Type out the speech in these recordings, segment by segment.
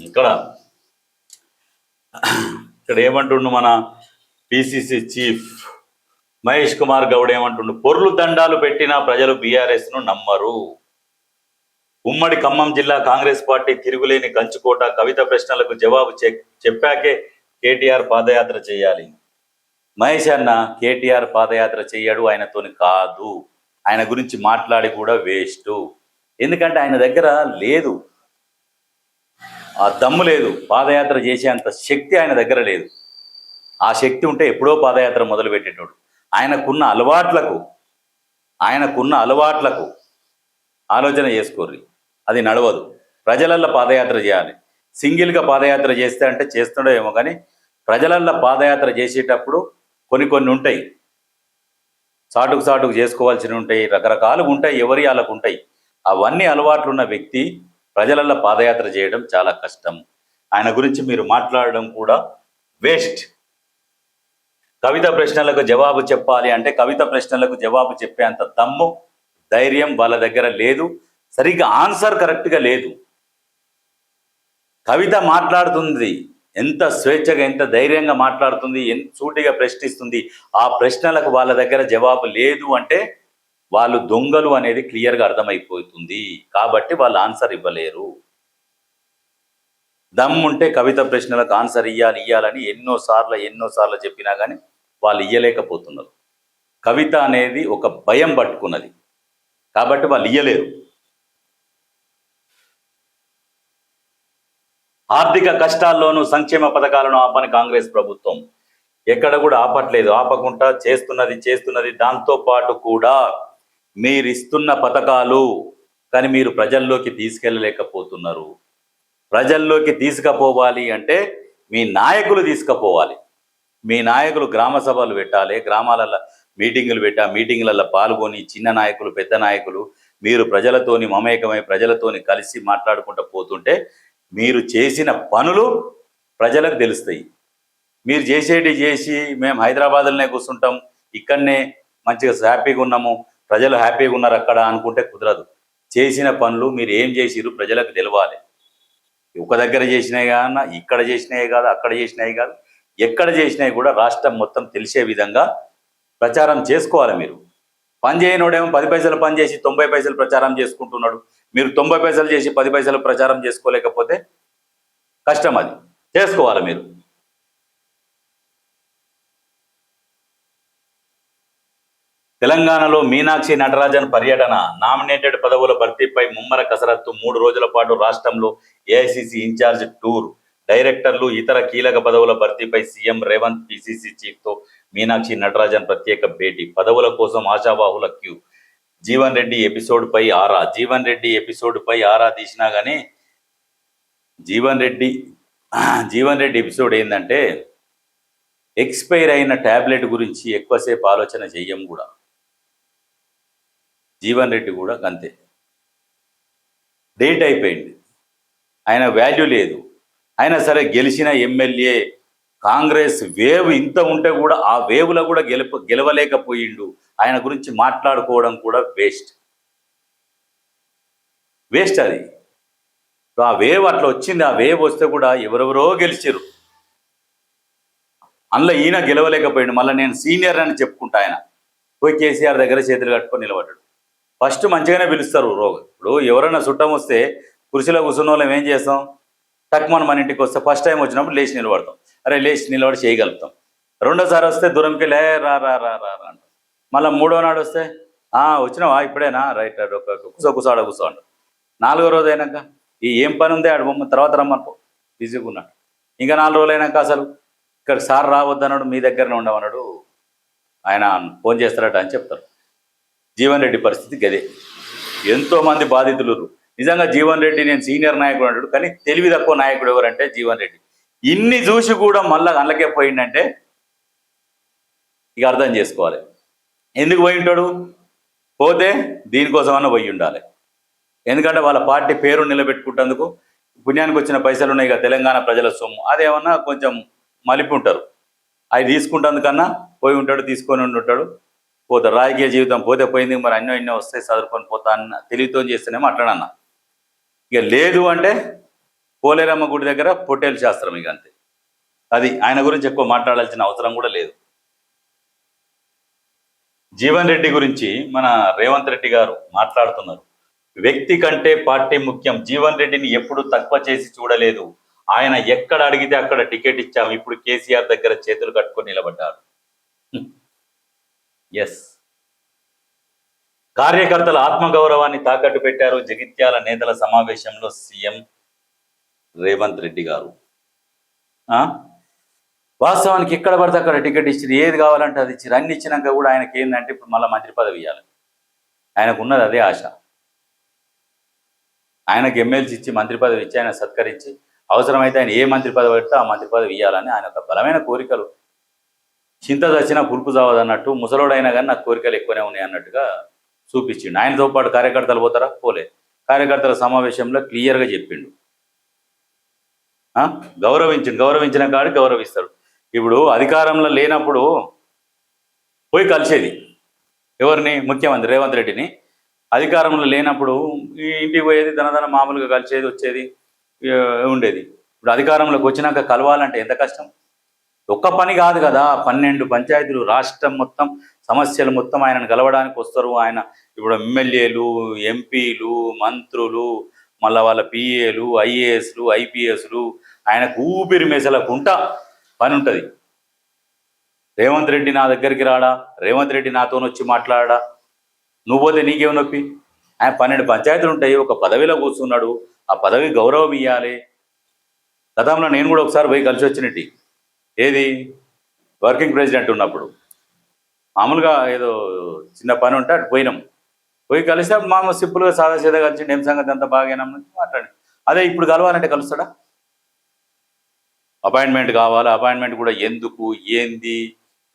ఇక్కడ ఇక్కడ ఏమంటుండు మన పిసిసి చీఫ్ మహేష్ కుమార్ గౌడ్ ఏమంటుండు, పొర్లు దండాలు పెట్టినా ప్రజలు బీఆర్ఎస్ ను నమ్మరు. ఉమ్మడి ఖమ్మం జిల్లా కాంగ్రెస్ పార్టీ తిరుగులేని కంచుకోట. కవిత ప్రశ్నలకు జవాబు చెప్పాకే కేటీఆర్ పాదయాత్ర చేయాలి. మహేష్ అన్న కేటీఆర్ పాదయాత్ర చేయడు, ఆయనతోని కాదు. ఆయన గురించి మాట్లాడి కూడా వేస్ట్. ఎందుకంటే ఆయన దగ్గర లేదు, ఆ దమ్ము లేదు, పాదయాత్ర చేసేంత శక్తి ఆయన దగ్గర లేదు. ఆ శక్తి ఉంటే ఎప్పుడో పాదయాత్ర మొదలు పెట్టేటోడు. ఆయనకున్న అలవాట్లకు ఆలోచన చేసుకోర్రి, అది నడవదు. ప్రజలల్లో పాదయాత్ర చేయాలి. సింగిల్గా పాదయాత్ర చేస్తే అంటే చేస్తుండో ఏమో, కానీ ప్రజలల్లో పాదయాత్ర చేసేటప్పుడు కొన్ని ఉంటాయి, సాటుకు చేసుకోవాల్సినవి ఉంటాయి, రకరకాలుగా ఉంటాయి, ఎవరి వాళ్ళకు ఉంటాయి. అవన్నీ అలవాట్లున్న వ్యక్తి ప్రజలల్లో పాదయాత్ర చేయడం చాలా కష్టం. ఆయన గురించి మీరు మాట్లాడడం కూడా వేస్ట్. కవిత ప్రశ్నలకు జవాబు చెప్పాలి అంటే కవిత ప్రశ్నలకు జవాబు చెప్పేంత దమ్ము, ధైర్యం వాళ్ళ దగ్గర లేదు. సరిగ్గా ఆన్సర్ కరెక్ట్గా లేదు. కవిత మాట్లాడుతుంది ఎంత స్వేచ్ఛగా, ఎంత ధైర్యంగా మాట్లాడుతుంది, ఎంత సూటిగా ప్రశ్నిస్తుంది. ఆ ప్రశ్నలకు వాళ్ళ దగ్గర జవాబు లేదు అంటే వాళ్ళు దొంగలు అనేది క్లియర్గా అర్థమైపోతుంది. కాబట్టి వాళ్ళు ఆన్సర్ ఇవ్వలేరు. దమ్ముంటే కవిత ప్రశ్నలకు ఆన్సర్ ఇవ్వాలని ఎన్నోసార్లు చెప్పినా కానీ వాళ్ళు ఇయ్యలేకపోతున్నారు. కవిత అనేది ఒక భయం పట్టుకున్నది కాబట్టి వాళ్ళు ఇయ్యలేరు. ఆర్థిక కష్టాల్లోనూ సంక్షేమ పథకాలను ఆపని కాంగ్రెస్ ప్రభుత్వం ఎక్కడ కూడా ఆపట్లేదు. ఆపకుండా చేస్తున్నది. దాంతో పాటు కూడా మీరు ఇస్తున్న పథకాలు కానీ మీరు ప్రజల్లోకి తీసుకెళ్ళలేకపోతున్నారు. ప్రజల్లోకి తీసుకుపోవాలి అంటే మీ నాయకులు తీసుకుపోవాలి. మీ నాయకులు గ్రామ సభలు పెట్టాలి, గ్రామాలలో మీటింగులలో పాల్గొని, చిన్న నాయకులు పెద్ద నాయకులు మీరు ప్రజలతోని మమేకమై ప్రజలతోని కలిసి మాట్లాడుకుంటూ పోతుంటే మీరు చేసిన పనులు ప్రజలకు తెలుస్తాయి. మీరు చేసి మేము హైదరాబాద్లోనే కూర్చుంటాం, ఇక్కడనే మంచిగా హ్యాపీగా ఉన్నాము, ప్రజలు హ్యాపీగా ఉన్నారు అక్కడ అనుకుంటే కుదరదు. చేసిన పనులు మీరు ఏం చేసిరు ప్రజలకు తెలవాలి. ఒక దగ్గర చేసినాయి కాదన్నా, ఇక్కడ చేసినాయి కాదు, అక్కడ చేసినాయి కాదు, ఎక్కడ చేసినాయి కూడా రాష్ట్రం మొత్తం తెలిసే విధంగా ప్రచారం చేసుకోవాలి. మీరు పని చేయనోడేమో 10 పైసలు పని చేసి 90 పైసలు ప్రచారం చేసుకుంటున్నాడు. మీరు 90 పైసలు చేసి 10 పైసలు ప్రచారం చేసుకోలేకపోతే కష్టం. అది చేసుకోవాలి మీరు. తెలంగాణలో మీనాక్షి నటరాజన్ పర్యటన. నామినేటెడ్ పదవుల భర్తీపై ముమ్మర కసరత్తు. 3 రోజుల పాటు రాష్ట్రంలో ఏఐసిసి ఇన్ఛార్జ్ టూర్. డైరెక్టర్లు ఇతర కీలక పదవుల భర్తీపై సీఎం రేవంత్ పిసిసి చీఫ్తో మీనాక్షి నటరాజన్ ప్రత్యేక భేటీ. పదవుల కోసం ఆశావాహుల క్యూ. జీవన్ రెడ్డి ఎపిసోడ్పై ఆరా తీసినా కానీ జీవన్ రెడ్డి ఎపిసోడ్ ఏంటంటే ఎక్స్పైర్ అయిన ట్యాబ్లెట్ గురించి ఎక్కువసేపు ఆలోచన చెయ్యం కూడా. జీవన్ రెడ్డి కూడా అంతే, డేట్ అయిపోయింది, ఆయన వాల్యూ లేదు. అయినా సరే గెలిచిన ఎమ్మెల్యే. కాంగ్రెస్ వేవ్ ఇంత ఉంటే కూడా ఆ వేవ్లో కూడా గెలవలేకపోయిండు. ఆయన గురించి మాట్లాడుకోవడం కూడా వేస్ట్. అది ఆ వేవ్ అట్లా వచ్చింది. ఆ వేవ్ వస్తే కూడా ఎవరెవరో గెలిచారు, అందులో ఈయన గెలవలేకపోయిండు. మళ్ళీ నేను సీనియర్ అని చెప్పుకుంటా. ఆయన పోయి కేసీఆర్ దగ్గర చేతులు కట్టుకొని నిలబడ్డాడు. ఫస్ట్ మంచిగానే పిలుస్తారు. ఇప్పుడు ఎవరైనా చుట్టం వస్తే కుర్చీలో కూర్చున్న వాళ్ళం ఏం చేస్తాం, మన ఇంటికి వస్తే ఫస్ట్ టైం వచ్చినప్పుడు లేచి నిలబడతాం. లేచి నిలబడి చేయగలుగుతాం. రెండోసారి వస్తే దూరంకి రా అంటాం. మళ్ళీ మూడో నాడు వస్తే వచ్చినావా ఇప్పుడేనా, రైట్ కూర్చో అంటాం. 4వ రోజు అయినాక ఏం పని ఉంది ఆడు బొమ్మ తర్వాత రమ్మనుకో, బిజీగా ఉన్నాడు. ఇంకా 4 రోజులు అయినాక అసలు ఇక్కడ సార్ రావద్దన్నాడు, మీ దగ్గరనే ఉండమన్నాడు, ఆయన ఫోన్ చేస్తారట అని చెప్తారు. జీవన్ రెడ్డి పరిస్థితి గదే. ఎంతోమంది బాధితులు. నిజంగా జీవన్ రెడ్డి నేను సీనియర్ నాయకుడు అంటాడు, కానీ తెలివి తక్కువ నాయకుడు ఎవరంటే జీవన్ రెడ్డి. ఇన్ని చూసి కూడా మళ్ళీ అందులోకే పోయిందంటే ఇక అర్థం చేసుకోవాలి ఎందుకు పోయి ఉంటాడు. పోతే దీనికోసమన్నా పోయి ఉండాలి. ఎందుకంటే వాళ్ళ పార్టీ పేరు నిలబెట్టుకుంటేందుకు పుణ్యానికి వచ్చిన పైసలు ఉన్నాయి కదా, తెలంగాణ ప్రజల సొమ్ము, అదేమన్నా కొంచెం మలిపి ఉంటారు. అవి తీసుకుంటేందుకన్నా పోయి ఉంటాడు, తీసుకొని ఉంటాడు, పోతాడు. రాజకీయ జీవితం పోతే పోయింది, మరి అన్నో వస్తాయి, చదువుకొని పోతా అన్న తెలివితో చేస్తేనేమో అట్లనన్నా. ఇక లేదు అంటే పోలేరమ్మ గుడి దగ్గర పొట్టేలు శాస్త్రం, ఇక అంతే. అది ఆయన గురించి ఎక్కువ మాట్లాడాల్సిన అవసరం కూడా లేదు. జీవన్ రెడ్డి గురించి మన రేవంత్ రెడ్డి గారు మాట్లాడుతున్నారు. వ్యక్తి కంటే పార్టీ ముఖ్యం. జీవన్ రెడ్డిని ఎప్పుడు తక్కువ చేసి చూడలేదు. ఆయన ఎక్కడ అడిగితే అక్కడ టికెట్ ఇచ్చాం. ఇప్పుడు కేసీఆర్ దగ్గర చేతులు కట్టుకొని నిలబడ్డారు. ఎస్, కార్యకర్తల ఆత్మగౌరవాన్ని తాకట్టు పెట్టారు. జగిత్యాల నేతల సమావేశంలో సీఎం రేవంత్ రెడ్డి గారు. వాస్తవానికి ఎక్కడ పడితే అక్కడ టికెట్ ఇచ్చి ఏది కావాలంటే అది ఇచ్చి అన్ని ఇచ్చినాక కూడా ఆయనకి ఏంటంటే ఇప్పుడు మళ్ళీ మంత్రి పదవి ఇవ్వాలి. ఆయనకు ఉన్నది అదే ఆశ. ఆయనకు ఎమ్మెల్సీ ఇచ్చి మంత్రి పదవి ఇచ్చి ఆయన సత్కరించి అవసరమైతే ఆయన ఏ మంత్రి పదవి పెడితే ఆ మంత్రి పదవి ఇవ్వాలని ఆయన ఒక బలమైన కోరికలు. చింత చచ్చినా పులుపు చావదన్నట్టు ముసలోడైనా కానీ నాకు కోరికలు ఎక్కువనే ఉన్నాయి అన్నట్టుగా చూపించిండు. ఆయనతో పాటు కార్యకర్తలు పోతారా? పోలే. కార్యకర్తల సమావేశంలో క్లియర్గా చెప్పిండు. గౌరవించిన కాడు గౌరవిస్తాడు. ఇప్పుడు అధికారంలో లేనప్పుడు పోయి కలిసేది ఎవరిని? ముఖ్యమంత్రి రేవంత్ రెడ్డిని. అధికారంలో లేనప్పుడు ఇంటికి పోయేది, ధనధన మామూలుగా కలిసేది, వచ్చేది ఉండేది. ఇప్పుడు అధికారంలోకి వచ్చినాక కలవాలంటే ఎంత కష్టం. ఒక్క పని కాదు కదా, 12 పంచాయతీలు, రాష్ట్రం మొత్తం సమస్యలు మొత్తం ఆయనను కలవడానికి వస్తారు. ఆయన ఇప్పుడు ఎమ్మెల్యేలు, ఎంపీలు, మంత్రులు, మళ్ళీ వాళ్ళ పిఏలు, ఐఏఎస్లు, ఐపీఎస్లు, ఆయనకు ఊపిరి మెసలకుంటా పని ఉంటుంది. రేవంత్ రెడ్డి నా దగ్గరికి రాడా, రేవంత్ రెడ్డి నాతో వచ్చి మాట్లాడా, నువ్వు పోతే నీకేం నొప్పి? ఆయన 12 పంచాయతీలు ఉంటాయి, ఒక పదవిలో కూర్చున్నాడు, ఆ పదవి గౌరవం ఇవ్వాలి. గతంలో నేను కూడా ఒకసారి పోయి కలిసి వచ్చినట్టు, ఏది వర్కింగ్ ప్రెసిడెంట్ ఉన్నప్పుడు మామూలుగా ఏదో చిన్న పని ఉంటే అటు పోయినాం. పోయి కలిస్తే మామూలు సింపుల్గా సాదాసీదా కలిసి ఏం సంగతి అంతా బాగా మాట్లాడి. అదే ఇప్పుడు కలవాలంటే కలుస్తాడా? అపాయింట్మెంట్ కావాలి. అపాయింట్మెంట్ కూడా ఎందుకు, ఏంది,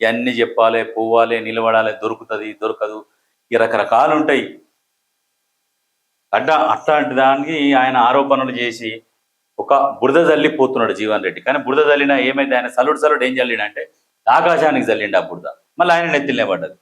ఇవన్నీ చెప్పాలి, పోవాలి, నిలబడాలి, దొరుకుతుంది, దొరకదు, ఈ రకరకాలు ఉంటాయి. అట్లాంటి దానికి ఆయన ఆరోపణలు చేసి ఒక బురద జల్లిపోతున్నాడు జీవన్ రెడ్డి. కానీ బురద జల్లినా ఏమైతే ఆయన సలుడు ఏం జల్లిండంటే ఆకాశానికి జల్లిండు ఆ బురద, మళ్ళీ ఆయన నెత్తిలే పడ్డది.